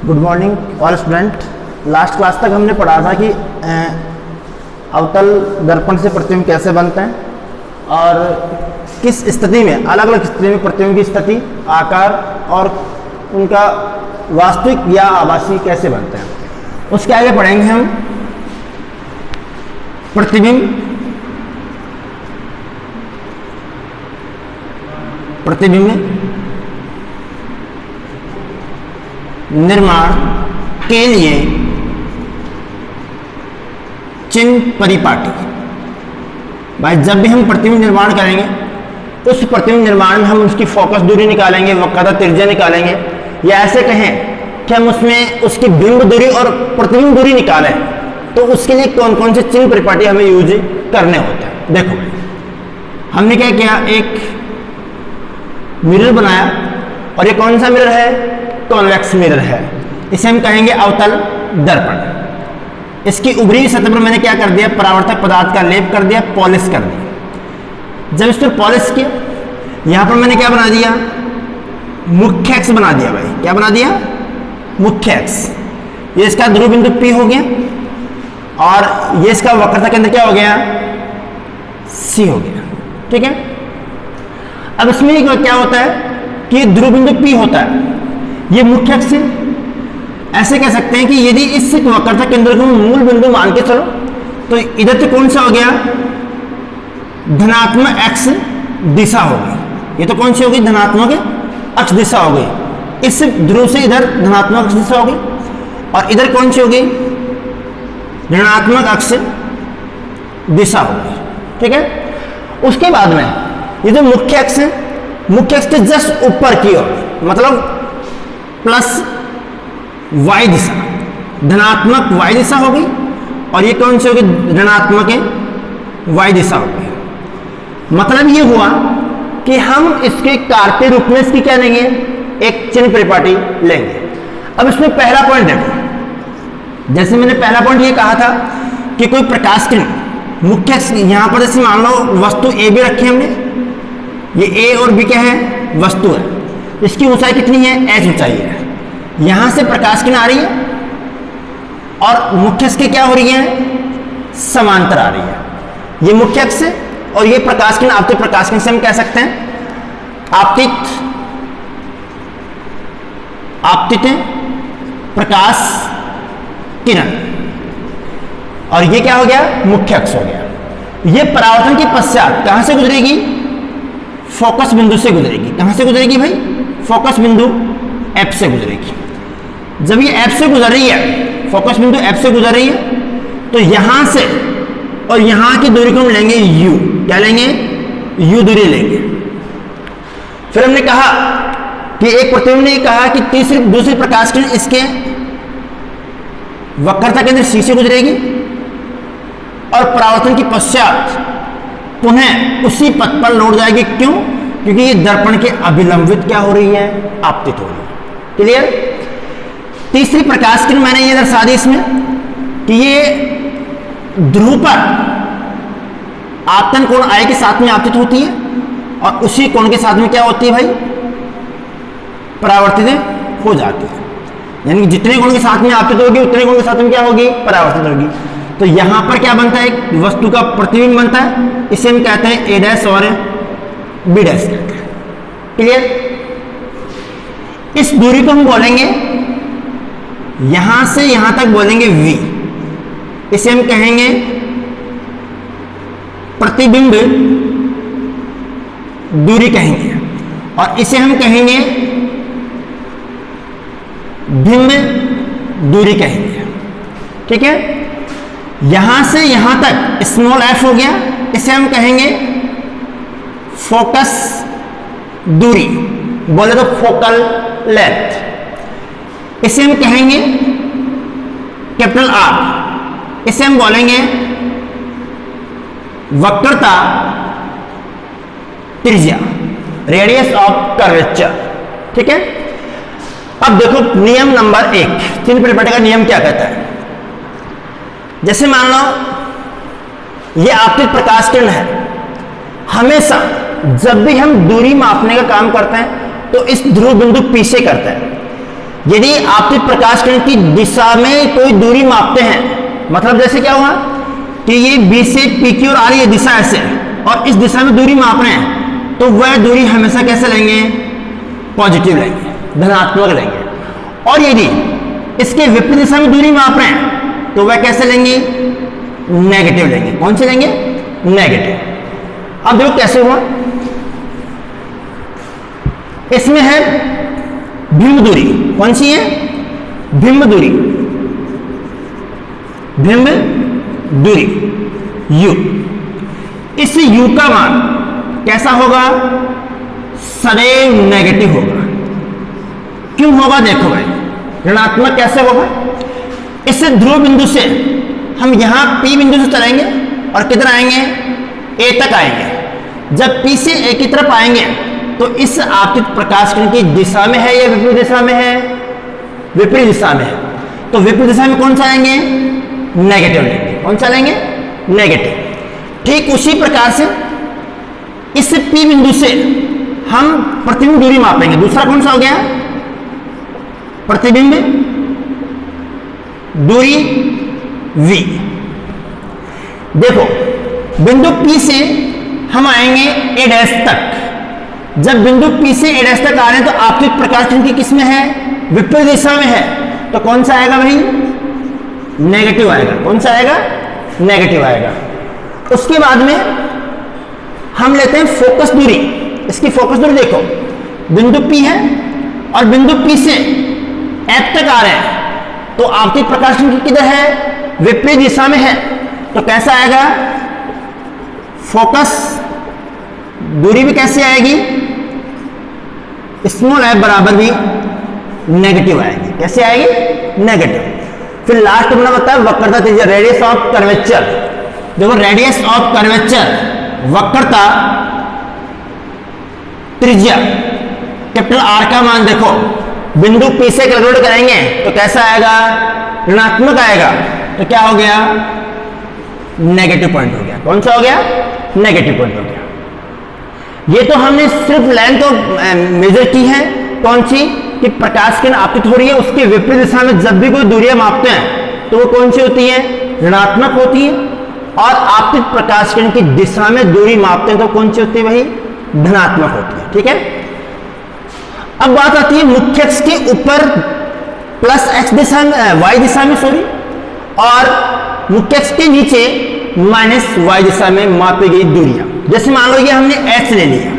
Good morning all student. Last class तक हमने पढ़ा था कि अवतल दर्पण से प्रतिबिंब कैसे बनते हैं और किस स्थिति में, अलग अलग स्थिति में प्रतिबिंब की स्थिति, आकार और उनका वास्तविक या आभासी कैसे बनते हैं। उसके आगे पढ़ेंगे हम प्रतिबिंब निर्माण के लिए चिन्ह परिपाटी। भाई जब भी हम प्रतिबिंब निर्माण करेंगे उस प्रतिबिंब निर्माण में हम उसकी फोकस दूरी निकालेंगे, वक्रता त्रिज्या निकालेंगे, या ऐसे कहें कि हम उसमें उसकी बिंब दूरी और प्रतिबिंब दूरी निकालें, तो उसके लिए कौन कौन से चिन्ह परिपाटी हमें यूज करने होते हैं। देखो हमने क्या किया, एक मिरर बनाया और ये कौन सा मिरर है, कॉन्वेक्स मिरर है। इसे हम कहेंगे अवतल दर्पण। इसकी ऊपरी सतह पर मैंने क्या कर दिया, परावर्तक पदार्थ का लेप कर दिया, पॉलिश कर दिया। जब इस पर पॉलिश किया, यहां पर मैंने क्या बना दिया, मुख्य अक्ष बना दिया। भाई क्या बना दिया, मुख्य अक्ष। ये इसका ध्रुव बिंदु P हो गया और ये इसका वक्रता केंद्र क्या हो गया, C हो गया। ठीक है, अब इसमें क्या होता है कि ध्रुव बिंदु P होता है, ये मुख्य अक्ष है। ऐसे कह सकते हैं कि यदि इस वक्रता केंद्र को मूल बिंदु मान के चलो तो इधर से कौन सा हो गया, धनात्मक एक्स दिशा हो गई। ये तो कौन सी हो गई, धनात्मक अक्ष दिशा हो गई। इस ध्रुव से इधर धनात्मक अक्ष दिशा हो गई और इधर कौन सी हो गई, ऋणात्मक अक्ष दिशा हो गई। ठीक है, उसके बाद में ये जो मुख्य अक्ष है, मुख्य अक्ष के जस्ट ऊपर की ओर, मतलब प्लस y दिशा, धनात्मक y दिशा हो गई और ये कौन सी होगी, ऋणात्मक y दिशा हो गई। मतलब ये हुआ कि हम इसके कार्तीय रूप में इसकी क्या लेंगे, एक चिन्ह परिपाटी लेंगे। अब इसमें पहला पॉइंट देखो, जैसे मैंने पहला पॉइंट ये कहा था कि कोई प्रकाश किरण मुख्य यहां पर जैसे मान लो वस्तु ए भी रखी हमने, ये ए और बी क्या है, वस्तु है। इसकी ऊंचाई कितनी है, h ऊंचाई है। यहां से प्रकाश किरण आ रही है और मुख्य अक्ष की क्या हो रही है, समांतर आ रही है। ये मुख्य अक्ष है और ये प्रकाश किरण, आपतित प्रकाश किरण से हम कह सकते हैं आपतित प्रकाश किरण, और ये क्या हो गया, मुख्य अक्ष हो गया। ये परावर्तन के पश्चात कहां से गुजरेगी, फोकस बिंदु से गुजरेगी। कहां से गुजरेगी भाई, फोकस बिंदु F से गुजरेगी। जब ये F से गुजर रही है, फोकस बिंदु F से गुजर रही है, तो यहां से और यहां की दूरी को हम लेंगे U। क्या लेंगे, U दूरी लेंगे। फिर हमने कहा कि एक प्रतिबिंब ने कहा कि दूसरी प्रकाश किरण इसके वक्रता केंद्र C से गुजरेगी और परावर्तन के पश्चात पुनः उसी पथ पर लौट जाएगी। क्यों, क्योंकि ये दर्पण के अभिलंबित क्या हो रही है, आपतित हो रही है। क्लियर। तीसरी प्रकाश किरण मैंने ये दर्शा दी इसमें कि ये ध्रुव पर आपतन कोण I के साथ में आपतित होती है और उसी कोण के साथ में क्या होती है भाई, परावर्तित हो जाती है। यानी कि जितने कोण के साथ में आपतित होगी उतने कोण के साथ में क्या होगी, परावर्तित होगी। तो यहां पर क्या बनता है, एक वस्तु का प्रतिबिंब बनता है। इसे हम कहते हैं A' और B' कहते हैं। क्लियर। इस दूरी को हम बोलेंगे, यहां से यहां तक बोलेंगे V। इसे हम कहेंगे प्रतिबिंब दूरी कहेंगे और इसे हम कहेंगे बिंब दूरी कहेंगे। ठीक है, यहां से यहां तक स्मॉल f हो गया, इसे हम कहेंगे फोकस दूरी, बोले तो फोकल लेंथ। इसे हम कहेंगे कैपिटल R। इसे हम बोलेंगे वक्रता त्रिज्या, रेडियस ऑफ कर्वेचर। ठीक है, अब देखो नियम नंबर 1, चिन्ह परिपाटी का नियम क्या कहता है। जैसे मान लो ये आपतित प्रकाश किरण है, हमेशा जब भी हम दूरी मापने का काम करते हैं तो इस ध्रुव बिंदु P से करते हैं। यदि आपतित प्रकाश किरण की दिशा में कोई दूरी मापते हैं, मतलब जैसे क्या हुआ कि ये बी से पी की ओर आ रही है दिशा ऐसे, और इस दिशा में दूरी माप रहे हैं, तो वह दूरी हमेशा कैसे लेंगे? पॉजिटिव लेंगे, धनात्मक लेंगे। और यदि इसके विपरीत दिशा में दूरी माप रहे हैं तो वह कैसे लेंगे? नेगेटिव लेंगे। कौन से लेंगे? नेगेटिव। अब देखो कैसे हुआ, इसमें है बिंब दूरी। कौन सी है? बिंब दूरी, बिंब दूरी u। इस u का मान कैसा होगा? सदैव नेगेटिव होगा। क्यों होगा? देखो भाई, ऋणात्मक कैसे होगा? इस ध्रुव बिंदु से हम यहां P बिंदु से चलेंगे और किधर आएंगे? A तक आएंगे। जब P से A की तरफ आएंगे तो इस आपतित प्रकाश किरण की दिशा में है या विपरीत दिशा में है? विपरीत दिशा में है। तो विपरीत दिशा में कौन सा लेंगे? नेगेटिव लेंगे। कौन सा लेंगे? नेगेटिव। ठीक उसी प्रकार से इस P बिंदु से हम प्रतिबिंब दूरी मापेंगे। दूसरा कौन सा हो गया? प्रतिबिंब दूरी V। देखो, बिंदु P से हम आएंगे A' तक। जब बिंदु P से A' तक आ रहे हैं तो आपतित प्रकाश किरण की किस में है? विपरीत दिशा में है। तो कौन सा आएगा भाई? नेगेटिव आएगा। कौन सा आएगा? नेगेटिव आएगा। उसके बाद में हम लेते हैं फोकस दूरी। इसकी फोकस दूरी देखो, बिंदु P है और बिंदु P से F तक आ रहे हैं, तो आपतित प्रकाश किरण किधर है? विपरीत दिशा में है। तो कैसा आएगा? फोकस दूरी भी कैसे आएगी? स्मॉल f बराबर भी नेगेटिव आएगी। कैसे आएगी? नेगेटिव। फिर लास्ट में बताया वक्रता त्रिज्या, रेडियस ऑफ कर्वेचर। देखो, रेडियस ऑफ कर्वेचर, वक्रता त्रिज्या, कैपिटल R का मान देखो, बिंदु P से कैलकुलेट करेंगे तो कैसा आएगा? ऋणात्मक आएगा। तो क्या हो गया? नेगेटिव पॉइंट हो गया। कौन सा हो गया? नेगेटिव पॉइंट हो गया। ये तो हमने सिर्फ लाइन को मेजर की है। कौन सी? कि प्रकाश किरण आपतित हो रही है, उसके विपरीत दिशा में जब भी कोई दूरियां मापते हैं तो वो कौन सी होती है? ऋणात्मक होती है। और आपतित प्रकाश किरण की दिशा में दूरी मापते हैं तो कौन सी होती है? वही धनात्मक होती है। ठीक है। अब बात आती है मुख्य अक्ष के ऊपर प्लस x दिशा में, y दिशा में सॉरी, और मुख्य अक्ष के नीचे माइनस y दिशा में मापी गई दूरियां। जैसे मान लो ये हमने h ले लिया,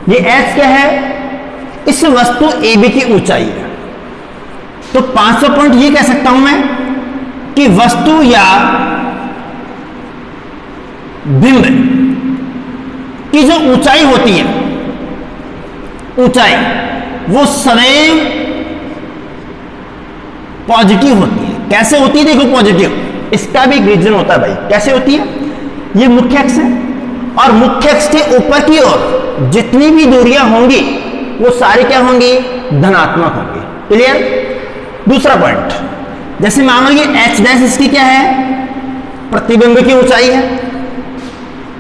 ये h क्या है? इस वस्तु AB की ऊंचाई है। तो 500 पॉइंट ये कह सकता हूं मैं कि वस्तु या बिंब की जो ऊंचाई होती है, ऊंचाई वो सदैव पॉजिटिव होती है। कैसे होती है? देखो, पॉजिटिव, इसका भी एक रीजन होता है भाई। कैसे होती है? ये मुख्य अक्ष है और मुख्य अक्ष के ऊपर की ओर जितनी भी दूरियां होंगी वो सारी क्या होंगी? धनात्मक होंगी। क्लियर? दूसरा पॉइंट, जैसे मान लो ये h' इसकी क्या है? प्रतिबिंब की ऊंचाई है।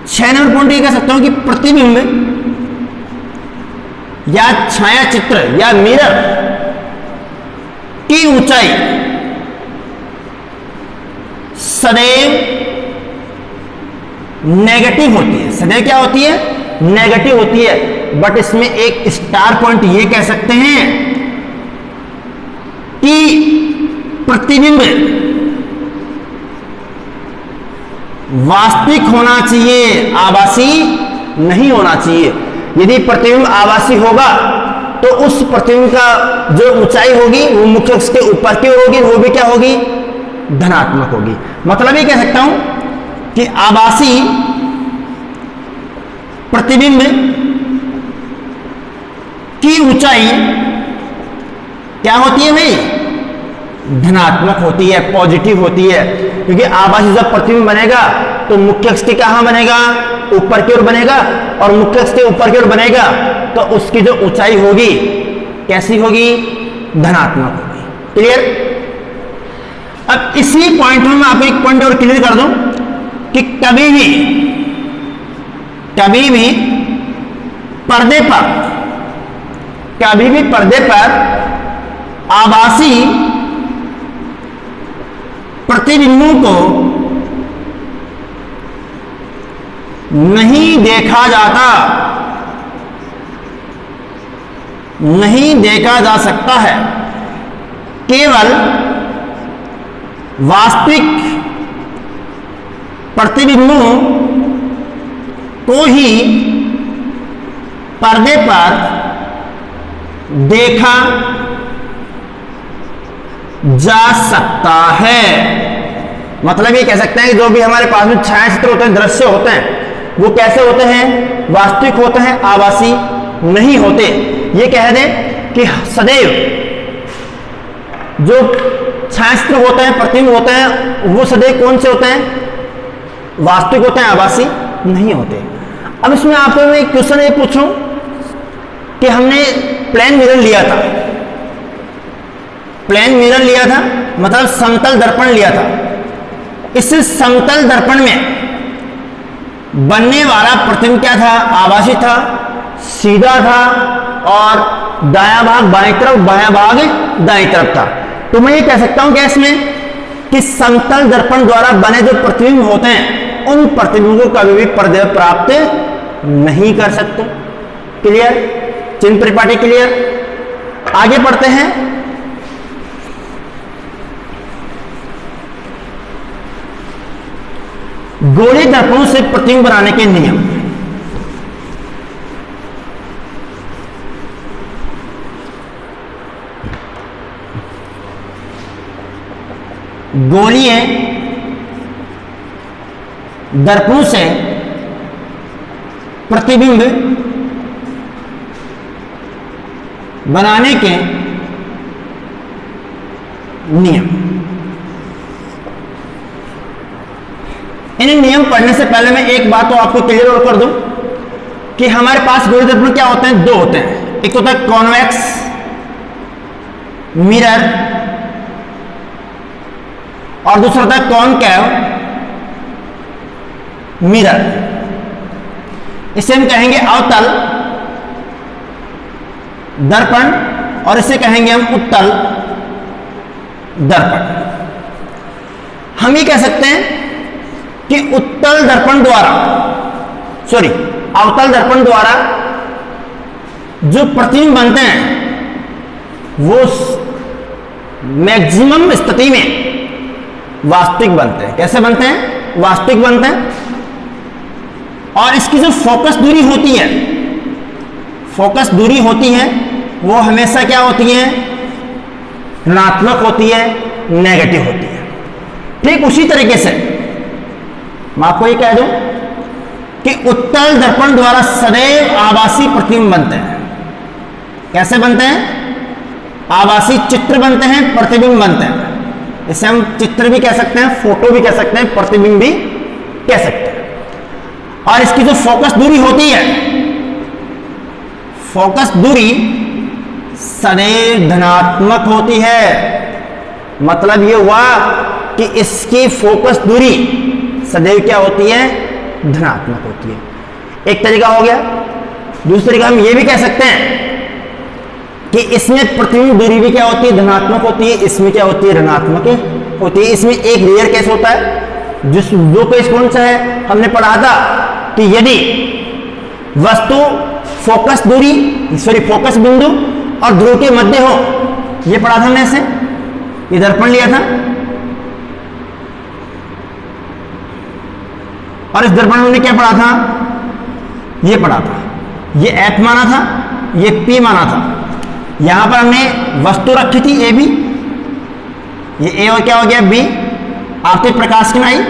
6 नंबर पॉइंट ये कह सकता हूं कि प्रतिबिंब या छाया चित्र या मिरर की ऊंचाई सदैव नेगेटिव होती है। सदैव क्या होती है? नेगेटिव होती है। बट इसमें एक स्टार पॉइंट ये कह सकते हैं कि प्रतिबिंब वास्तविक होना चाहिए, आभासी नहीं होना चाहिए। यदि प्रतिबिंब आभासी होगा तो उस प्रतिबिंब का जो ऊंचाई होगी वो मुख्य अक्ष के ऊपर की ओर होगी, वो भी क्या होगी? धनात्मक होगी। मतलब ये कह सकता हूं कि आभासी प्रतिबिंब की ऊंचाई क्या होती है भाई? धनात्मक होती है, पॉजिटिव होती है। क्योंकि आभासी जब प्रतिबिंब बनेगा तो मुख्य अक्ष के कहां बनेगा? ऊपर की ओर बनेगा, और मुख्य अक्ष के ऊपर की ओर बनेगा तो उसकी जो ऊंचाई होगी कैसी होगी? धनात्मक होगी। क्लियर? अब इसी पॉइंट में मैं आपको एक पॉइंट और क्लियर कर दूं कि कभी भी पर्दे पर आभासी प्रतिबिंबों को नहीं देखा जाता, नहीं देखा जा सकता है। केवल वास्तविक प्रतिबिंबों को ही पर्दे पर देखा जा सकता है। मतलब ये कह सकते हैं कि जो भी हमारे पास में छायाचित्र होते हैं, दृश्य होते हैं, वो कैसे होते हैं? वास्तविक होते हैं, आभासी नहीं होते। ये कह दें कि सदैव जो छायाचित्र होते हैं, प्रतिबिंब होते हैं, वो सदैव कौन से होते हैं? वास्तविक होते हैं, आभासी नहीं होते। अब इसमें आपको मैं एक क्वेश्चन ये पूछूं कि हमने प्लेन मिरर लिया था, प्लेन मिरर लिया था मतलब समतल दर्पण लिया था। इस समतल दर्पण में बनने वाला प्रतिबिंब क्या था? आभासी था, सीधा था, और दायां भाग बाएं तरफ, बायां भाग दाएं तरफ था। तो मैं ये कह सकता हूं क्या इसमें कि समतल दर्पण द्वारा बने जो प्रतिबिंब होते हैं, उन प्रतिबिंबों को कभी भी पर्दे पर प्राप्त नहीं कर सकते। क्लियर? चिन्ह परिपाटी क्लियर? आगे पढ़ते हैं। गोले दर्पणों से प्रतिबिंब बनाने के नियम। गोलीय दर्पणों से प्रतिबिंब बनाने के नियम। इन नियम पढ़ने से पहले मैं एक बात तो आपको क्लियर और कर दूं कि हमारे पास गोलीय दर्पण क्या होते हैं? दो होते हैं। एक होता है कॉन्वेक्स मिरर और दूसरा होता है कॉनकेव मिरर। इसे हम कहेंगे अवतल दर्पण और इसे कहेंगे हम उत्तल दर्पण। हम ये कह सकते हैं कि उत्तल दर्पण द्वारा, सॉरी, अवतल दर्पण द्वारा जो प्रतिबिंब बनते हैं वो मैक्सिमम स्थिति में वास्तविक बनते हैं। कैसे बनते हैं? वास्तविक बनते हैं। और इसकी जो फोकस दूरी होती है, फोकस दूरी होती है वो हमेशा क्या होती है? ऋणात्मक होती है, नेगेटिव होती है। ठीक उसी तरीके से मैं आपको ये कह दूं कि उत्तल दर्पण द्वारा सदैव आभासी प्रतिबिंब बनते हैं। कैसे बनते हैं? आभासी चित्र बनते हैं, प्रतिबिंब बनते हैं। इसे हम चित्र भी कह सकते हैं, फोटो भी कह सकते हैं, प्रतिबिंब भी कह सकते हैं। और इसकी जो फोकस दूरी होती है, फोकस दूरी सदैव धनात्मक होती है। मतलब ये हुआ कि इसकी फोकस दूरी सदैव क्या होती है? धनात्मक होती है। एक तरीका हो गया। दूसरा तरीका हम ये भी कह सकते हैं कि इसमें प्रतिबिंब दूरी भी क्या होती है? धनात्मक होती है। इसमें क्या होती है? ऋणात्मक होती है। इसमें एक रेयर केस होता है, जो केस कौन सा है? हमने पढ़ा था कि यदि वस्तु फोकस दूरी, सॉरी, फोकस बिंदु और ध्रुव के मध्य हो, ये पढ़ा था हमने। ऐसे ये दर्पण लिया था और इस दर्पण में हमने क्या पढ़ा था? ये पढ़ा था, ये F माना था, ये P माना था। यहां पर हमने वस्तु रखी थी ए बी, ये ए और क्या हो गया बी। आपतित प्रकाश किरण आई,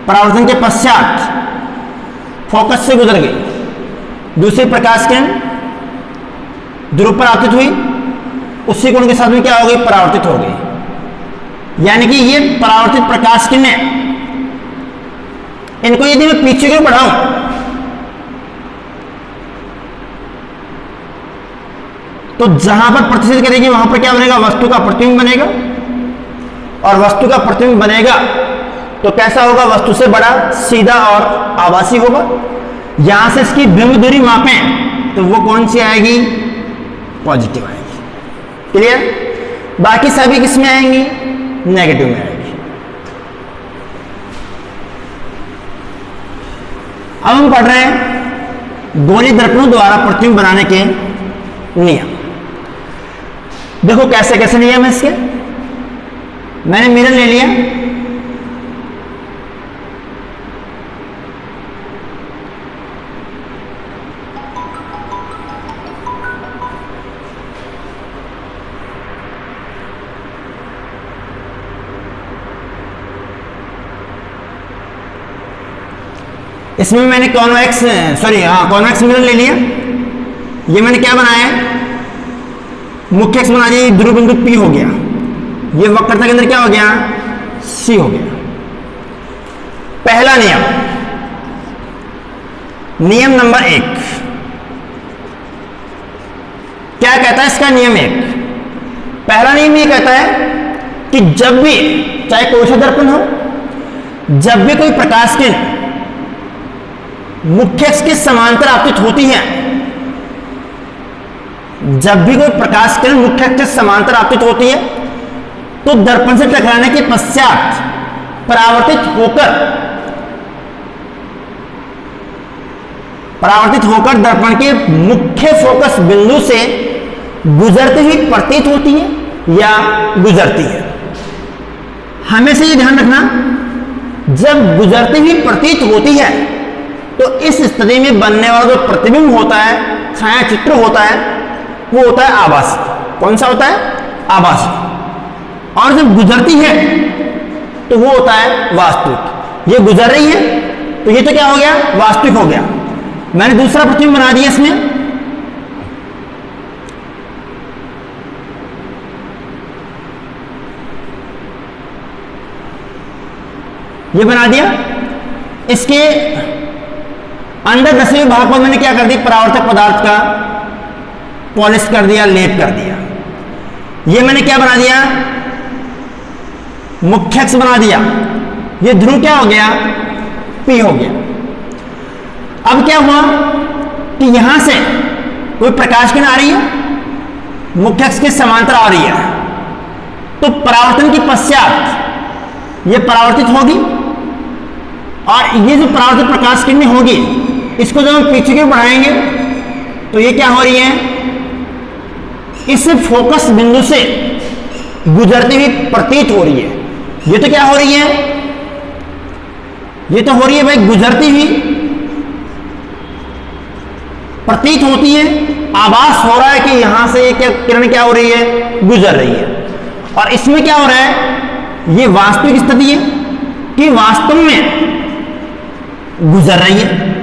परावर्तन के पश्चात फोकस से गुजर गई, दूसरी प्रकाश किरण ध्रुव पर आपतित हुई, उसी कोण के साथ में क्या हो गई? परावर्तित हो गई। यानी कि ये परावर्तित प्रकाश किरणें, इनको यदि मैं पीछे क्यों बढ़ाऊं तो जहां पर प्रतिष्ठित करेगी वहां पर क्या बनेगा? वस्तु का प्रतिबिंब बनेगा। और वस्तु का प्रतिबिंब बनेगा तो कैसा होगा? वस्तु से बड़ा, सीधा और आभासी होगा। यहां से इसकी बिंब दूरी मापें तो वो कौन सी आएगी? पॉजिटिव आएगी। क्लियर? बाकी सभी किस में आएंगी, नेगेटिव में आएंगी। अब हम पढ़ रहे हैं गोलीय दर्पणों द्वारा प्रतिबिंब बनाने के नियम। देखो कैसे कैसे नियम है इसके। मैंने मिरर ले लिया, इसमें मैंने कॉन्वेक्स मिरर ले लिया। ये मैंने क्या बनाया है, मुख्य अक्ष बना दिया, ध्रुव बिंदु P हो गया, ये वक्रता के अंदर क्या हो गया, C हो गया। पहला नियम, नियम नंबर 1 क्या कहता है इसका, नियम 1 पहला नियम ये कहता है कि जब भी, चाहे कोई सा दर्पण हो, जब भी कोई प्रकाश किरण मुख्य अक्ष के समांतर आपतित होती है, जब भी कोई प्रकाश किरण मुख्य अक्ष से समांतर आपतित होती है, तो दर्पण से टकराने के पश्चात परावर्तित होकर दर्पण के मुख्य फोकस बिंदु से गुजरती हुई प्रतीत होती है या गुजरती है। हमेशा ये ध्यान रखना, जब गुजरती हुई प्रतीत होती है तो इस स्थिति में बनने वाला जो प्रतिबिंब होता है, छाया चित्र होता है, वो होता है आभासी। कौन सा होता है, आभासी। और जब गुजरती है तो वो होता है वास्तविक। ये गुजर रही है तो ये तो क्या हो गया, वास्तविक हो गया। मैंने दूसरा प्रतिबिंब बना दिया इसमें, ये बना दिया। इसके अंदर 10वें भाग पर मैंने क्या कर दिया, परावर्तक पदार्थ का पॉलिश कर दिया, लेप कर दिया। ये मैंने क्या बना दिया, मुख्य अक्ष बना दिया। ये ध्रुव क्या हो गया, P हो गया। अब क्या हुआ कि यहां से कोई प्रकाश किरण आ रही है, मुख्य अक्ष के समांतर आ रही है, तो परावर्तन के पश्चात ये परावर्तित होगी, और ये जो परावर्तित प्रकाश किरणें होगी, इसको जब हम पीछे की बढ़ाएंगे तो ये क्या हो रही है, इस फोकस बिंदु से गुजरती हुई प्रतीत हो रही है। ये तो क्या हो रही है, ये तो हो रही है भाई गुजरती हुई प्रतीत होती है, आभास हो रहा है कि यहां से ये क्या किरण क्या हो रही है, गुजर रही है। और इसमें क्या हो रहा है, ये वास्तविक स्थिति है कि वास्तव में गुजर रही है,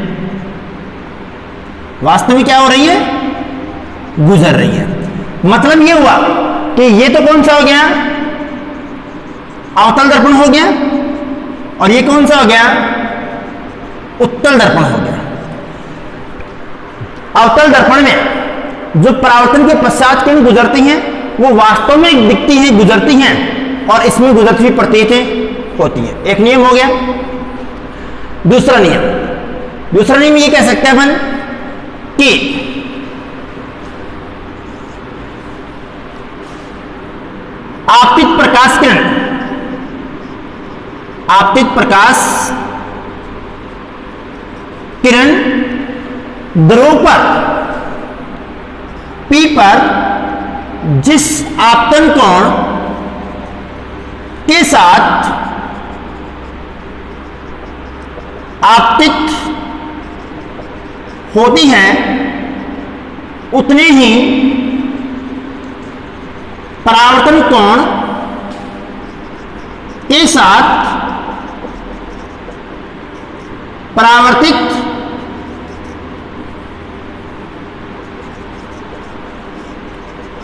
वास्तव में क्या हो रही है, गुजर रही है। मतलब ये हुआ कि ये तो कौन सा हो गया, अवतल दर्पण हो गया, और ये कौन सा हो गया, उत्तल दर्पण हो गया। अवतल दर्पण में जो परावर्तन के पश्चात किरण गुजरती हैं वो वास्तव में दिखती हैं, गुजरती हैं, और इसमें गुजरती हुई प्रतीत होती है। एक नियम हो गया। दूसरा नियम ये कह सकते हैं अपन कि आपतित प्रकाश किरण ध्रुव पर P पर जिस आपतन कोण के साथ आपतित होती हैं, उतने ही परावर्तन कोण के साथ परावर्तित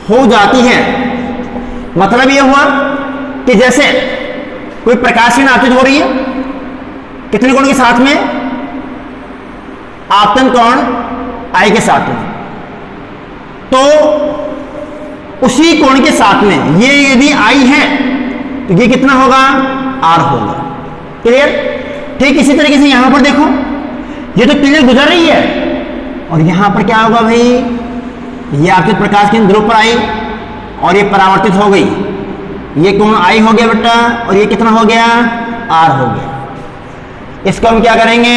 हो जाती है। मतलब यह हुआ कि जैसे कोई प्रकाश किरण आपतित हो रही है, कितने कोण के साथ में, आपतन कोण I के साथ में, तो उसी कोण के साथ में ये यदि I है तो ये कितना होगा, R होगा। क्लियर। ठीक इसी तरीके से यहां पर देखो, ये तो किरण गुजर रही है, और यहां पर क्या होगा भाई, ये आपतित प्रकाश किरण ध्रुव पर आई और ये परावर्तित हो गई, ये कोण आई हो गया बेटा, और ये कितना हो गया, आर हो गया। इसको हम क्या करेंगे,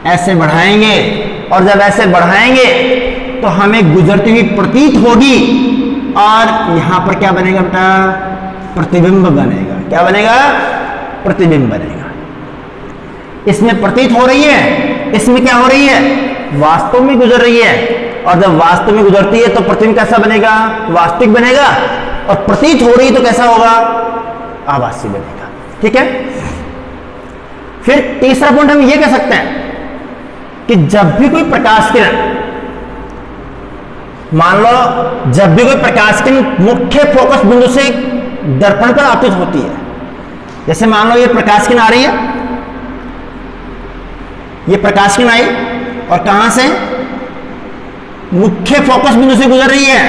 ऐसे बढ़ाएंगे, और जब ऐसे बढ़ाएंगे तो हमें गुजरती हुई प्रतीत होगी, और यहां पर क्या बनेगा बेटा, प्रतिबिंब बनेगा। क्या बनेगा, प्रतिबिंब बनेगा। इसमें प्रतीत हो रही है, इसमें क्या हो रही है, वास्तव में गुजर रही है। और जब वास्तव में गुजरती है तो प्रतिबिंब कैसा बनेगा, वास्तविक बनेगा, और प्रतीत हो रही है तो कैसा होगा, आभासी बनेगा। ठीक है। फिर तीसरा पॉइंट हम ये कह सकते हैं कि जब भी कोई प्रकाश किरण, मान लो जब भी कोई प्रकाश किरण मुख्य फोकस बिंदु से दर्पण पर आपतित होती है, जैसे मान लो ये प्रकाश किरण आ रही है, ये प्रकाश किरण आई और कहां से, मुख्य फोकस बिंदु से गुजर रही है,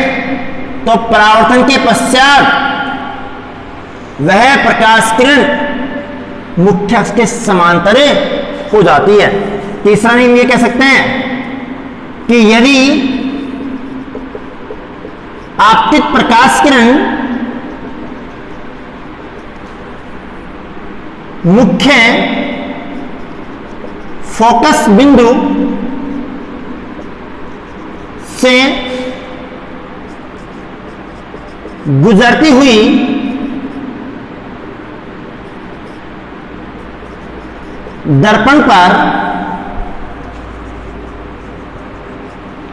तो परावर्तन के पश्चात वह प्रकाश किरण मुख्य अक्ष के समांतर हो जाती है। तीसरा नियम ये कह सकते हैं कि यदि आपतित प्रकाश किरण मुख्य फोकस बिंदु से गुजरती हुई दर्पण पर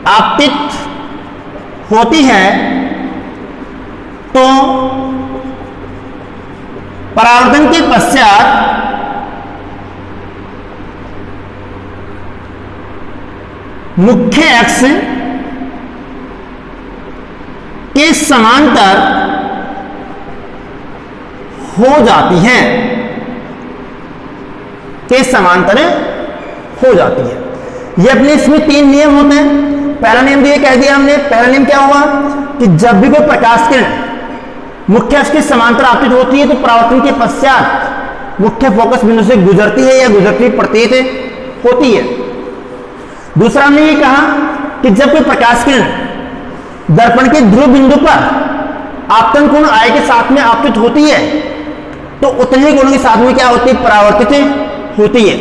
आपतित होती है, तो परावर्तन के पश्चात मुख्य अक्ष के समांतर हो जाती है, के समांतर हो जाती है। ये अपने इसमें 3 नियम होते हैं। पहला नियम तो ये कह दिया हमने, पहला नियम क्या हुआ कि जब भी कोई प्रकाश किरण मुख्य अक्ष के समांतर आपतित होती है तो परावर्तन के पश्चात मुख्य फोकस बिंदु से गुजरती है या गुजरती प्रतीत होती है। दूसरा हमने ये कहा कि जब कोई प्रकाश किरण दर्पण के ध्रुव बिंदु पर आपतन कोण I के साथ में आपतित होती है, तो उतने ही कोणों के साथ में क्या होती है, परावर्तित होती है,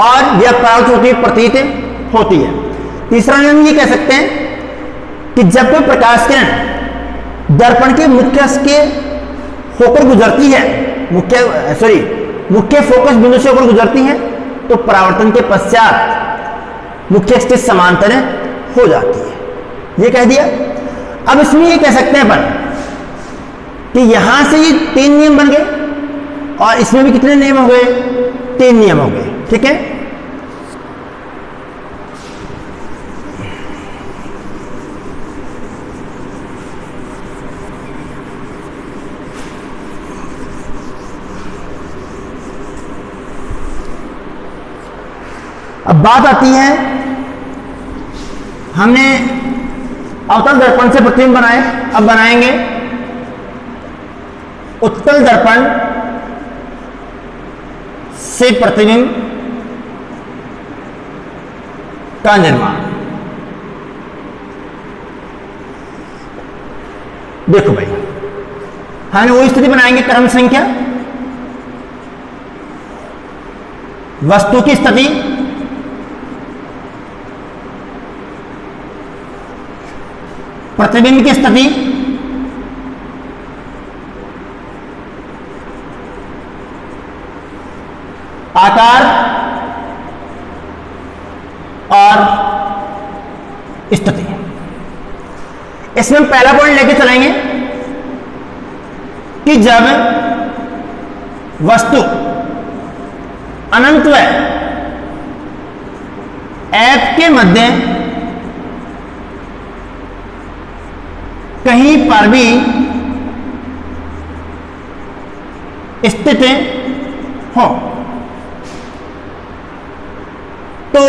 और यह परावर्तित होती है, प्रतीत होती है। तीसरा नियम ये कह सकते हैं कि जब कोई प्रकाश किरण दर्पण के मुख्य अक्ष के होकर गुजरती है, मुख्य फोकस बिंदु से होकर गुजरती है, तो परावर्तन के पश्चात मुख्य अक्ष के समांतर हो जाती है। ये कह दिया। अब इसमें ये कह सकते हैं अपन कि यहां से ये 3 नियम बन गए, और इसमें भी कितने नियम हो गए, 3 नियम हो गए। ठीक है। अब बात आती है, हमने अवतल दर्पण से प्रतिबिंब बनाए, अब बनाएंगे उत्तल दर्पण से प्रतिबिंब का निर्माण। देखो भाई, हमने वो स्थिति बनाएंगे, क्रम संख्या, वस्तु की स्थिति, प्रतिबिंब की स्थिति, आकार और स्थिति। इसमें हम पहला पॉइंट लेके चलेंगे कि जब वस्तु अनंत व ऐप के मध्य कहीं पर भी स्थित हो, तो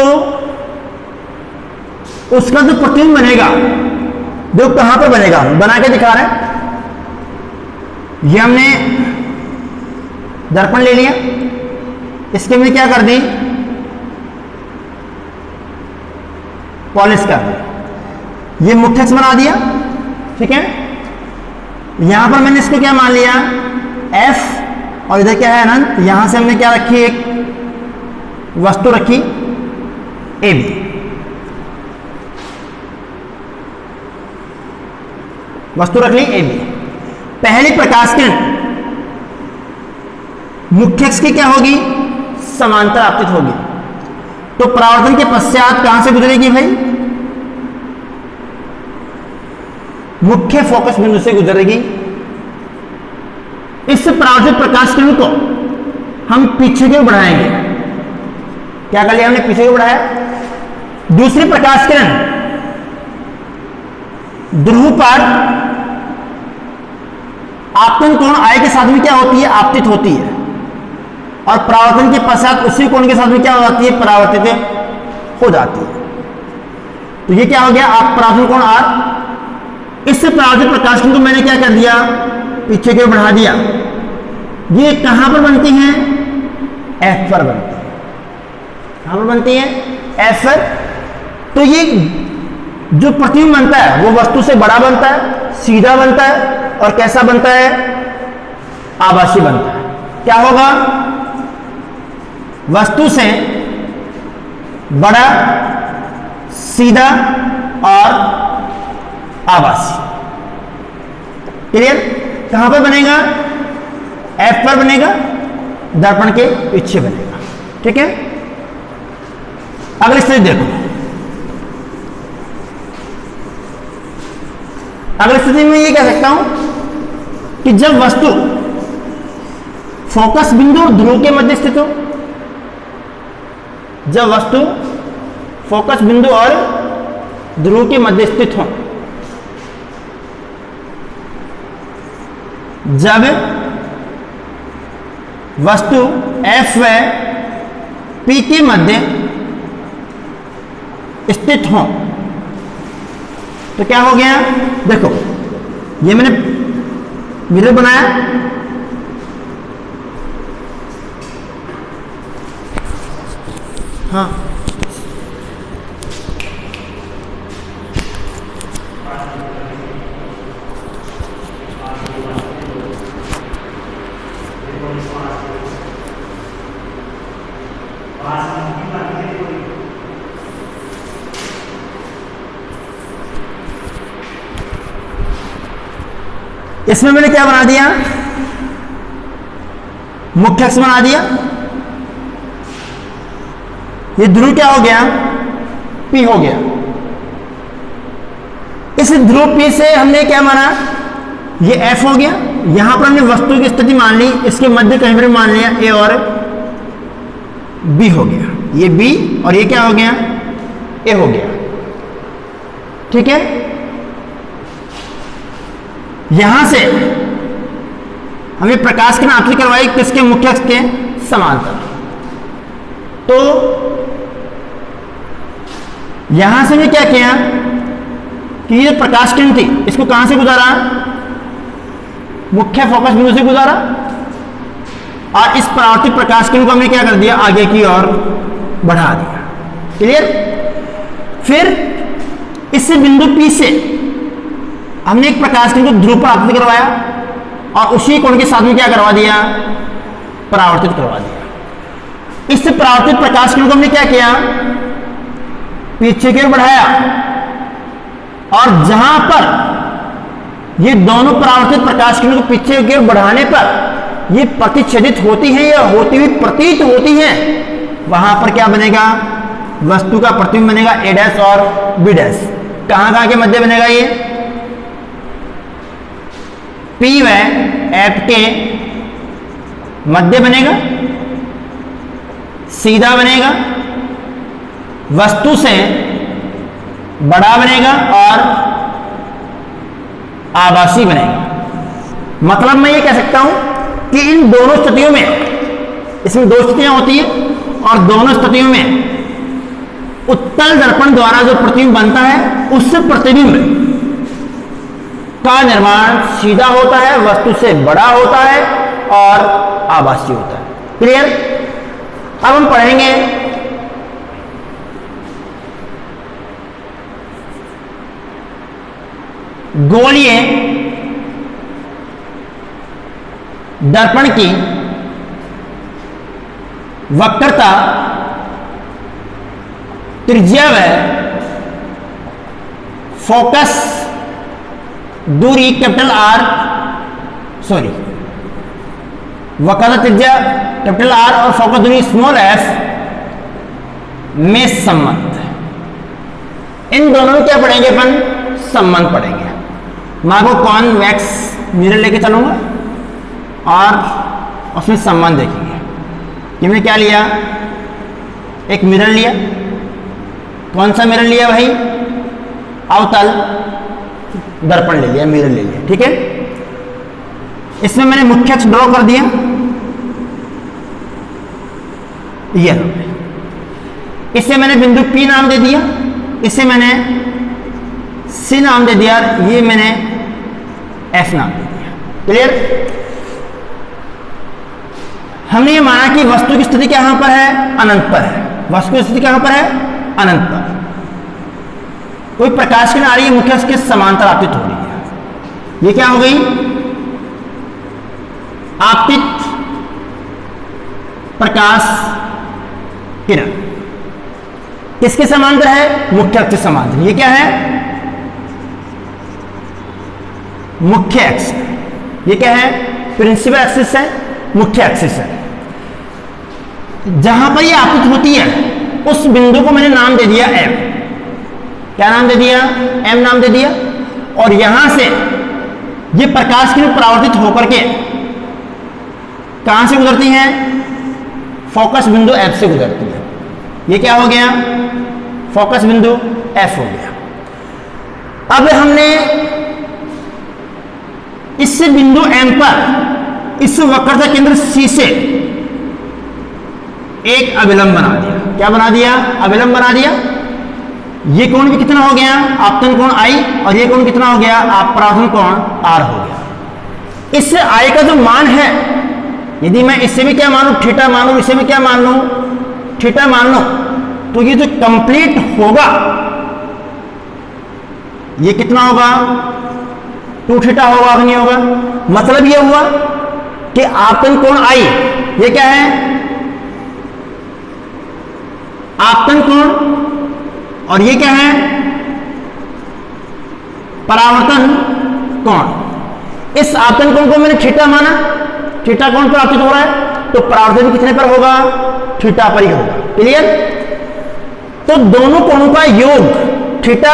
उसका जो प्रतिबिंब बनेगा, जो कहां पर बनेगा, बना के दिखा रहे हैं। ये हमने दर्पण ले लिया, इसके हमने क्या कर दी, पॉलिश कर दी, ये मुख्य अक्ष बना दिया। ठीक है। यहां पर मैंने इसको क्या मान लिया, एफ, और इधर क्या है अनंत। यहां से हमने क्या रखी, एक वस्तु रखी ए बी। वस्तु रख ली ए बी। पहली प्रकाश किरण मुख्य अक्ष की क्या होगी, समांतर आपतित होगी। तो परावर्तन के पश्चात कहां से गुजरेगी भाई, मुख्य फोकस बिंदु से गुजरेगी। इस परावर्तित प्रकाश किरण को हम पीछे की ओर बढ़ाएंगे। क्या कर लिया हमने, पीछे की ओर बढ़ाया। दूसरी प्रकाश किरण ध्रुव पर आपतन कोण आई के साथ में क्या होती है, आपतित होती है, और परावर्तन के पश्चात उसी कोण के साथ में क्या हो जाती है, परावर्तित हो जाती है। तो ये क्या हो गया, आप परावर्तन कोण आर। इससे परावर्तित प्रकाश किरण को मैंने क्या कर दिया, पीछे की ओर बढ़ा दिया। ये कहां पर बनती हैं, एफ पर बनती है। कहां पर बनती है, एफ पर। तो ये जो प्रतिबिंब बनता है वो वस्तु से बड़ा बनता है, सीधा बनता है, और कैसा बनता है, आभासी बनता है। क्या होगा, वस्तु से बड़ा, सीधा और आभासी। क्लियर। कहां पर बनेगा, एफ पर बनेगा, दर्पण के पीछे बनेगा। ठीक है। अगली स्थिति देखो। अगली स्थिति में ये कह सकता हूं कि जब वस्तु फोकस बिंदु और ध्रुव के मध्य स्थित हो, जब वस्तु फोकस बिंदु और ध्रुव के मध्य स्थित हो, जब वस्तु एफ व पी के मध्य स्थित हो, तो क्या हो गया, देखो ये मैंने मिरर बनाया, हाँ इसमें मैंने क्या बना दिया, मुख्य अक्ष बना दिया। ये ध्रुव क्या हो गया, P हो गया। इस ध्रुव P से हमने क्या माना, ये F हो गया। यहां पर हमने वस्तु की स्थिति मान ली, इसके मध्य कहीं पर मान लिया A और B हो गया। ये B और ये क्या हो गया, A हो गया। ठीक है। यहां से हमें प्रकाश की आपतित करवाई किसके, मुख्य अक्ष के समांतर। तो यहां से हमने क्या किया कि ये प्रकाश किरण थी, इसको कहां से गुजारा, मुख्य फोकस बिंदु से गुजारा, और इस परावर्तित प्रकाश किरण को हमने क्या कर दिया, आगे की ओर बढ़ा दिया। क्लियर। फिर इस बिंदु P से हमने एक प्रकाश किरण को ध्रुव पर आपतित करवाया, और उसी कोण के साथ में क्या करवा दिया, परावर्तित करवा दिया। इस परावर्तित प्रकाश किरण को हमने क्या किया, पीछे की ओर बढ़ाया, और जहां पर ये दोनों परावर्तित प्रकाश किरण को पीछे की ओर बढ़ाने पर ये प्रतिच्छेदित होती हैं या होती हुई प्रतीत होती हैं, वहां पर क्या बनेगा, वस्तु का प्रतिबिंब बनेगा A' और B'। कहां के मध्य बनेगा, ये P व F के मध्य बनेगा, सीधा बनेगा, वस्तु से बड़ा बनेगा और आभासी बनेगा। मतलब मैं ये कह सकता हूं कि इन दोनों स्थितियों में, इसमें दो स्थितियां होती है, और दोनों स्थितियों में उत्तल दर्पण द्वारा जो प्रतिबिंब बनता है, उस प्रतिबिंब का निर्माण सीधा होता है, वस्तु से बड़ा होता है और आभासी होता है। क्लियर। अब हम पढ़ेंगे गोलीय दर्पण की वक्रता, त्रिज्या व फोकस दूरी कैपिटल आर, सॉरी, वक्रता त्रिज्या कैपिटल आर और फोकस दूरी स्मॉल एफ में संबंध। इन दोनों में क्या पढ़ेंगे अपन? संबंध पढ़ेंगे। मैं आपको कॉन्वेक्स मिरर लेके चलूंगा और उसमें संबंध देखेंगे कि मैंने क्या लिया, एक मिरर लिया। कौन सा मिरर लिया भाई? अवतल दर्पण ले लिया, मिरर ले लिया, ठीक है। इसमें मैंने मुख्य अक्ष ड्रॉ कर दिया, ये इसे मैंने बिंदु P नाम दे दिया, इसे मैंने C नाम दे दिया, ये मैंने F नाम दे दिया। क्लियर? हमने ये माना कि वस्तु की स्थिति क्या यहां पर है? अनंत पर है। वस्तु की स्थिति कहां पर है? अनंत पर। कोई प्रकाश किरण आ रही है, मुख्य अक्ष के समांतर आपतित हो रही है। ये क्या हो गई? आपतित प्रकाश किरण किसके समांतर है? मुख्य अक्ष के समांतर। ये क्या है? मुख्य अक्ष। ये क्या है? प्रिंसिपल एक्सिस है, मुख्य एक्सिस है। जहां पर ये आपतित होती है उस बिंदु को मैंने नाम दे दिया M। क्या नाम दे दिया? M नाम दे दिया। और यहां से ये प्रकाश किरण परावर्तित होकर के कहां से गुजरती हैं? फोकस बिंदु F से गुजरती है। ये क्या हो गया? फोकस बिंदु F हो गया। अब हमने इस बिंदु M पर इस वक्रता केंद्र C से एक अभिलंब बना दिया। क्या बना दिया? अभिलंब बना दिया। ये कोण भी कितना हो गया? आपतन कोण I, और ये कोण कितना हो गया? परावर्तन कोण R हो गया। इससे I का जो मान है, यदि मैं इससे भी क्या मानूं? थीटा मानूं, इसे भी क्या मान लूं? थीटा मान लो, तो ये जो कंप्लीट होगा ये कितना होगा? 2 थीटा होगा, नहीं होगा? मतलब ये हुआ कि आपतन कोण I, ये क्या है? आपतन कोण, और ये क्या है? परावर्तन कोण। इस आपतन कोण को मैंने थीटा माना, थीटा कोण पर आपतित हो रहा है, तो परावर्तन कितने पर होगा? थीटा पर ही होगा। क्लियर? तो दोनों कोणों का योग थीटा